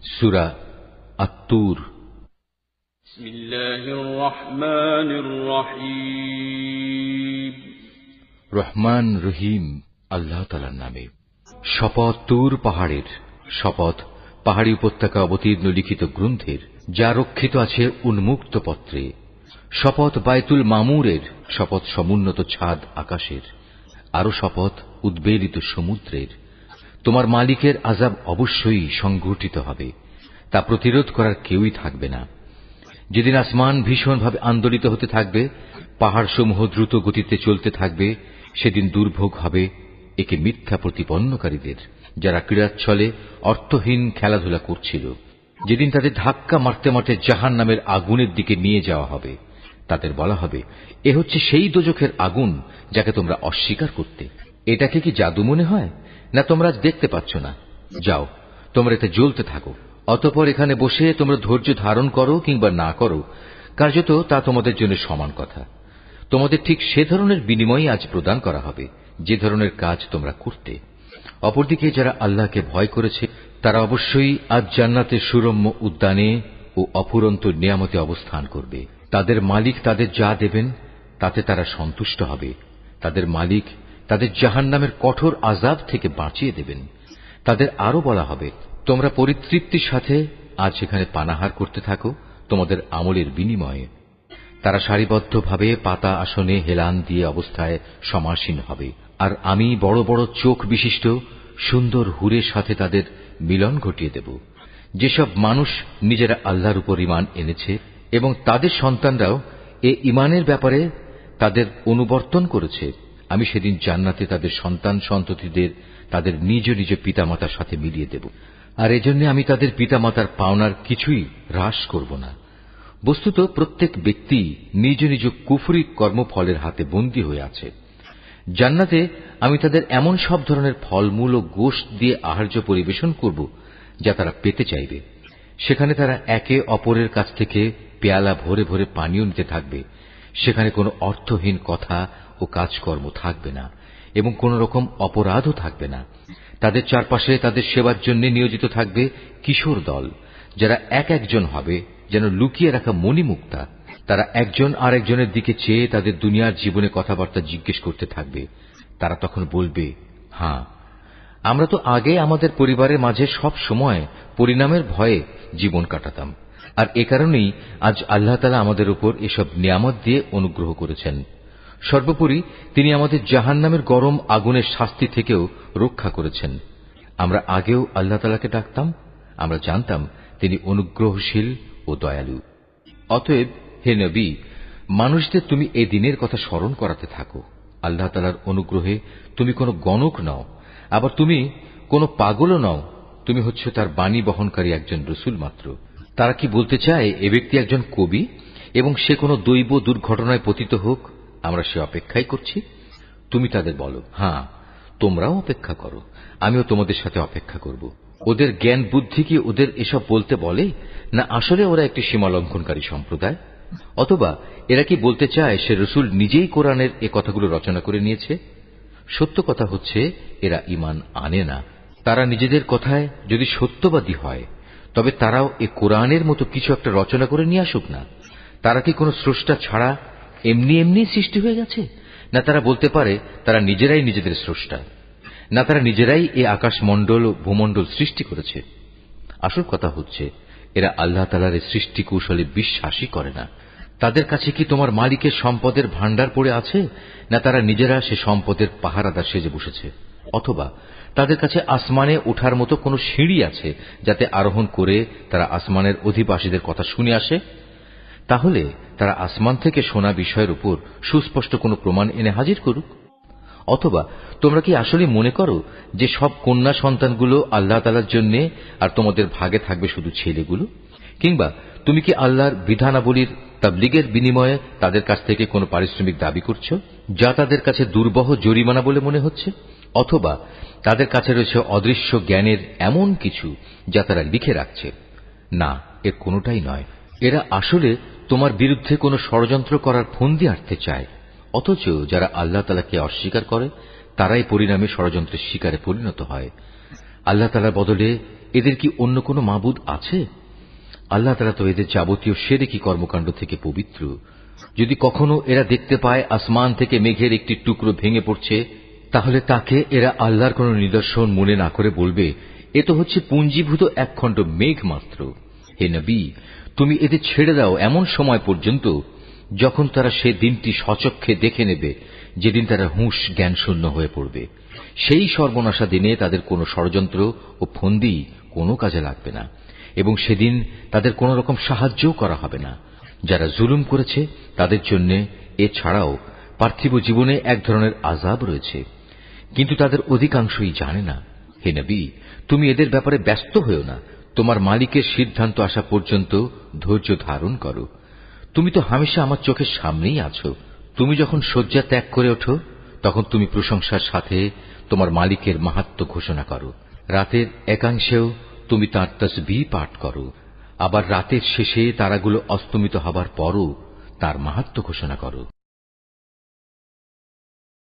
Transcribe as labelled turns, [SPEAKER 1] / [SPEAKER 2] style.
[SPEAKER 1] সূরা আত-তুর।
[SPEAKER 2] বিসমিল্লাহির রহমানির রহিম।
[SPEAKER 1] রহমান রহিম আল্লাহ তাআলার নামে। শপথ তুর পাহাড়ের, শপথ পাহাড়ি উপত্যকা অবতীর্ণ লিখিত গ্রন্থের, যা রক্ষিত আছে উন্মুক্ত পত্রে। শপথ বায়তুল মামুরের, শপথ সমুন্নত ছাদ আকাশের। আরো শপথ উদ্বেলিত সমুদ্রের। তোমার মালিকের আযাব অবশ্যই সংঘটিত হবে, তা প্রতিরোধ করার কেউই থাকবে না। যেদিন আসমান ভীষণভাবে আন্দোলিত হতে থাকবে, পাহাড় সমূহ দ্রুত গতিতে চলতে থাকবে, সেদিন দুর্ভোগ হবে একে মিথ্যা প্রতিপন্নকারীদের, যারা ক্রীড়াচ্ছলে অর্থহীন খেলাধুলা করছিল। যেদিন তাদের ধাক্কা মারতে মারতে জাহান্নামের আগুনের দিকে নিয়ে যাওয়া হবে, তাদের বলা হবে, এ হচ্ছে সেই দোজখের আগুন যাকে তোমরা অস্বীকার করতে। এটাকে কি জাদু মনে হয়, না তোমরা আজ দেখতে পাচ্ছ না? যাও, তোমরা এতে জ্বলতে থাকো। অতঃপর এখানে বসে তোমরা ধৈর্য ধারণ করো কিংবা না করো, কার্যত তা তোমাদের জন্য সমান কথা। তোমাদের ঠিক সে ধরনের বিনিময়ই আজ প্রদান করা হবে, যে ধরনের কাজ তোমরা করতে। অপরদিকে যারা আল্লাহকে ভয় করেছে, তারা অবশ্যই আজ জান্নাতের সুরম্য উদ্যানে ও অফুরন্ত নিয়ামতে অবস্থান করবে। তাদের মালিক তাদের যা দেবেন তাতে তারা সন্তুষ্ট হবে। তাদের মালিক তাদের জাহান্নামের কঠোর আযাব থেকে বাঁচিয়ে দেবেন। তাদের আরো বলা হবে, তোমরা পরিতৃপ্তির সাথে আজ এখানে পানাহার করতে থাকো তোমাদের আমলের বিনিময়ে। তারা সারিবদ্ধভাবে পাতা আসনে হেলান দিয়ে অবস্থায় সমাসীন হবে, আর আমি বড় বড় চোখ বিশিষ্ট সুন্দর হুরের সাথে তাদের মিলন ঘটিয়ে দেব। যেসব মানুষ নিজেরা আল্লাহর উপর ঈমান এনেছে এবং তাদের সন্তানরাও এ ঈমানের ব্যাপারে তাদের অনুবর্তন করেছে, আমি সেদিন জান্নাতে তাদের সন্তান সন্ততিদের তাদের নিজ নিজ পিতামাতার সাথে মিলিয়ে দেব। আর এজন্য আমি তাদের পিতামাতার পাওনার কিছুই হ্রাস করব না। বস্তুত প্রত্যেক ব্যক্তি নিজ নিজ কুফরি কর্মফলের হাতে বন্দী হয়ে আছে। জান্নাতে আমি তাদের এমন সব ধরনের ফলমূল ও গোশত দিয়ে আহার্য পরিবেশন করব যা তারা পেতে চাইবে। সেখানে তারা একে অপরের কাছ থেকে পেয়ালা ভরে ভরে পানীয় নিতে থাকবে। সেখানে কোনো অর্থহীন কথা ও কাজকর্ম থাকবে না এবং কোন রকম অপরাধও থাকবে না। তাদের চারপাশে তাদের সেবার জন্য নিয়োজিত থাকবে কিশোর দল, যারা এক একজন হবে যেন লুকিয়ে রাখা মণিমুক্তা। তারা একজন আর একজনের দিকে চেয়ে তাদের দুনিয়ার জীবনে কথাবার্তা জিজ্ঞেস করতে থাকবে। তারা তখন বলবে, হ্যাঁ, আমরা তো আগে আমাদের পরিবারের মাঝে সব সময় পরিণামের ভয়ে জীবন কাটাতাম, আর এ কারণেই আজ আল্লাহ তাআলা আমাদের উপর এসব নিয়ামত দিয়ে অনুগ্রহ করেছেন। সর্বোপরি তিনি আমাদের জাহান্নামের গরম আগুনের শাস্তি থেকেও রক্ষা করেছেন। আমরা আগেও আল্লাহ তাআলাকে ডাকতাম, আমরা জানতাম তিনি অনুগ্রহশীল ও দয়ালু। অতএব হে নবী, মানুষদের তুমি এই দিনের কথা স্মরণ করাতে থাকো। আল্লাহ তাআলার অনুগ্রহে তুমি কোনো গণক নও, আবার তুমি কোনো পাগলও নও। তুমি হচ্ছে তার বাণী বহনকারী একজন রসুল মাত্র। তারা কি বলতে চায় এ ব্যক্তি একজন কবি এবং সে কোনো দৈব দুর্ঘটনায় পতিত হোক, আমরা সে অপেক্ষাই করছি। তুমি তাদের বলো, হ্যাঁ, তোমরাও অপেক্ষা করো, আমিও তোমাদের সাথে অপেক্ষা করব। ওদের জ্ঞান বুদ্ধি কি ওদের এসব বলতে বলে, না আসলে ওরা একটি সীমালঙ্ঘনকারী সম্প্রদায়? অথবা এরা কি বলতে চায় সে রসুল নিজেই কোরআনের এ কথাগুলো রচনা করে নিয়েছে? সত্য কথা হচ্ছে এরা ঈমান আনে না। তারা নিজেদের কথায় যদি সত্যবাদী হয়, তবে তারাও এ কোরআনের মতো কিছু একটা রচনা করে নিয়ে আসুক না। তারা কি কোনো স্রষ্টা ছাড়া এমনি এমনি সৃষ্টি হয়ে গেছে, না তারা বলতে পারে তারা নিজেরাই নিজেদের স্রষ্টা, না তারা নিজেরাই এ আকাশমণ্ডল ও ভূমণ্ডল সৃষ্টি করেছে? আসল কথা হচ্ছে এরা আল্লাহ তাআলার এই সৃষ্টি কৌশলে বিশ্বাসই করে না। তাদের কাছে কি তোমার মালিকের সম্পদের ভাণ্ডার পড়ে আছে, না তারা নিজেরা সে সম্পদের পাহারাদার সেজে বসেছে? অথবা তাদের কাছে আসমানে ওঠার মতো কোনো সিঁড়ি আছে যাতে আরোহণ করে তারা আসমানের অধিবাসীদের কথা শুনে আসে? তাহলে তারা আসমান থেকে শোনা বিষয়ের উপর সুস্পষ্ট কোনো প্রমাণ এনে হাজির করুক। অথবা তোমরা কি আসলে মনে করো যে সব কন্যা সন্তানগুলো আল্লাহ তাআলার জন্য আর তোমাদের ভাগে থাকবে শুধু ছেলেগুলো? কিংবা তুমি কি আল্লাহর বিধানাবলীর তাবলীগের বিনিময়ে তাদের কাছ থেকে কোনো পারিশ্রমিক দাবি করছো, যা তাদের কাছে দুর্বহ জরিমানা বলে মনে হচ্ছে? অথবা তাদের কাছে রয়েছে অদৃশ্য জ্ঞানের এমন কিছু যা তারা লিখে রাখছে? না, এর কোনোটাই নয়। এরা আসলে তোমার বিরুদ্ধে কোনো ষড়যন্ত্র করার ফন্দি আঁটতে চায়। অথচ যারা আল্লাহ তাআলাকে অস্বীকার করে তারাই পরিণামে ষড়যন্ত্রের শিকারে পরিণত হয়। আল্লাহ তাআলার বদলে এদের কি অন্য কোনো মাবুদ আছে? আল্লাহ তাআলা তো এদের যাবতীয় শিরকি কর্মকাণ্ড থেকে পবিত্র। যদি কখনো এরা দেখতে পায় আসমান থেকে মেঘের একটি টুকরো ভেঙে পড়ছে, তাহলে তাকে এরা আল্লাহর কোন নিদর্শন মনে না করে বলবে, এ তো হচ্ছে পুঞ্জীভূত একখণ্ড মেঘ মাত্র। হে নবী, তুমি এদের ছেড়ে দাও এমন সময় পর্যন্ত যখন তারা সে দিনটি স্বচক্ষে দেখে নেবে, যেদিন তারা হুঁশ জ্ঞান শূন্য হয়ে পড়বে। সেই সর্বনাশা দিনে তাদের কোনো ষড়যন্ত্র ও ফন্দি কোনো কাজে লাগবে না, এবং সেদিন তাদের কোন রকম সাহায্যও করা হবে না। যারা জুলুম করেছে তাদের জন্য এছাড়াও পার্থিব জীবনে এক ধরনের আযাব রয়েছে, কিন্তু তাদের অধিকাংশই জানে না। হে নবী, তুমি এদের ব্যাপারে ব্যস্ত হও না, তোমার মালিকের সিদ্ধান্ত আসা পর্যন্ত ধৈর্য ধারণ করো। তুমি তো হামেশা আমার চোখের সামনেই আছো। তুমি যখন শয্যা ত্যাগ করে ওঠো, তখন তুমি প্রশংসার সাথে তোমার মালিকের মাহাত্ম্য ঘোষণা করো। রাতের একাংশেও তুমি তাঁর তাসবিহ পাঠ করো, আবার রাতের শেষে তারাগুলো অস্তমিত হবার পরও তার মাহাত্ম্য ঘোষণা করো।